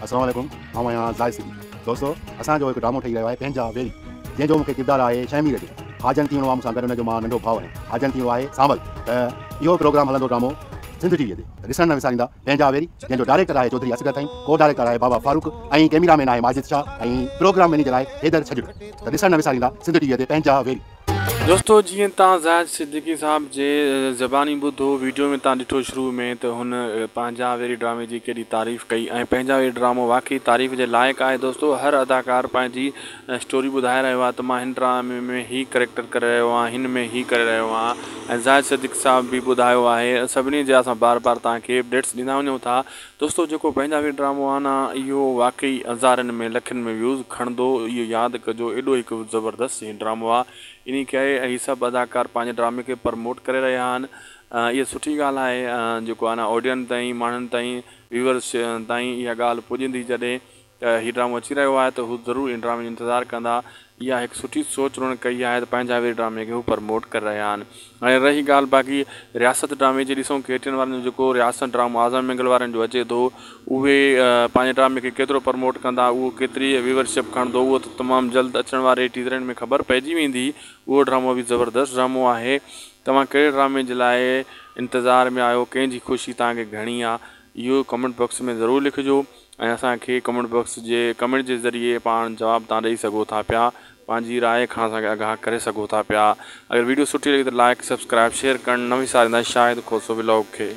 अस्सलाम वालेकुम, हम यहाँ ज़ाहिद सिद्दीकी। दोस्तों, असांजो हिकु ड्रामो ठही रहियो आहे पंहिंजा वेरी, जंहिंजो मूंखे किरदारु आहे शहमीर जो। हाजन थी वियो आहे मूंसां गॾु, हुनजो मां नंढो भाउ आहियां। हाजन थी वियो आहे सांबल। त इहो प्रोग्राम हलंदो ड्रामो सिंध टीवीअ ते, ॾिसण न विसारींदा पंहिंजा वेरी, जंहिंजो डायरेक्टर आहे चौधरी असगर ताईं, को डायरेक्टर आहे बाबा फारूक, ऐं कैमरामैन आहे माजिद शाह, ऐं प्रोग्राम मैनेजर आहे हैदर छजड़। त ॾिसण न विसारींदा सिंध टीवीअ ते पंहिंजा वेरी। दोस्तों, जीअं तव्हां ज़ाहिद सिद्दीकी साहब जे ज़बानी ॿुधो वीडियो में तव्हां ॾिठो शुरू में त हुन पंहिंजा वेरी ड्रामे जी केॾी तारीफ़ कई ऐं पंहिंजा वेरी ड्रामो वाक़ई तारीफ़ जे लाइक़ु आहे। दोस्तों, हर अदाकार पंहिंजी स्टोरी ॿुधाए रहियो आहे त मां हिन ड्रामे में ही करेक्टर करे रहियो आहियां, हिन में ही करे रहियो आहियां, ऐं ज़ाहिद सिद्दीकी साहब बि ॿुधायो आहे। सभिनी जा असां बार बार तव्हांखे अपडेट्स ॾींदा वञूं था। दोस्तों, जेको पंहिंजा वेरी ड्रामो आहे न, इहो वाक़ई हज़ारनि में लखनि में व्यूज़ खणंदो, इहो यादि कजो। एॾो हिकु ज़बरदस्त ड्रामो आहे। इन करे ही सभु अदाकार पंहिंजे ड्रामे खे प्रमोट करे रहिया आहिनि। इहा सुठी ॻाल्हि आहे जेको आहे न ऑडियंस ताईं, माण्हुनि ताईं, व्यूअर्स ताईं इहा ॻाल्हि पुॼंदी जॾहिं त हीउ ड्रामो अची रहियो आहे त हू ज़रूरु इन ड्रामे जो इंतज़ारु कंदा। इहा हिकु सुठी सोच उन्हनि कई आहे त पंहिंजा वेरी ड्रामे खे हू प्रमोट करे रहिया आहिनि। हाणे रही ॻाल्हि बाक़ी रियासत ड्रामे जी, ॾिसूं केतिरनि वारनि जो जेको रियासत ड्रामो आज़म मंगल वारनि जो अचे थो, उहे पंहिंजे ड्रामे खे केतिरो प्रमोट कंदा, उहो केतिरी व्यूअरशिप खणंदो, उहो त तमामु जल्द अचण वारे टीज़रनि में ख़बर पइजी वेंदी। उहो ड्रामो बि ज़बरदस्त ड्रामो आहे। तव्हां कहिड़े ड्रामे जे लाइ इंतज़ार में आहियो, कंहिंजी ख़ुशी तव्हांखे घणी आहे, इहो कमेंट बॉक्स में ज़रूरु लिखिजो ऐं असांखे कमेंट बॉक्स जे कमेंट जे ज़रिए पाण जवाबु तव्हां ॾेई सघो था पिया, पंहिंजी राय खां असांखे आगाह करे सघो था पिया। अगरि वीडियो सुठी लॻी त लाइक, सब्सक्राइब, शेयर करणु न विसारींदा शाहिद खोसो व्लॉग खे।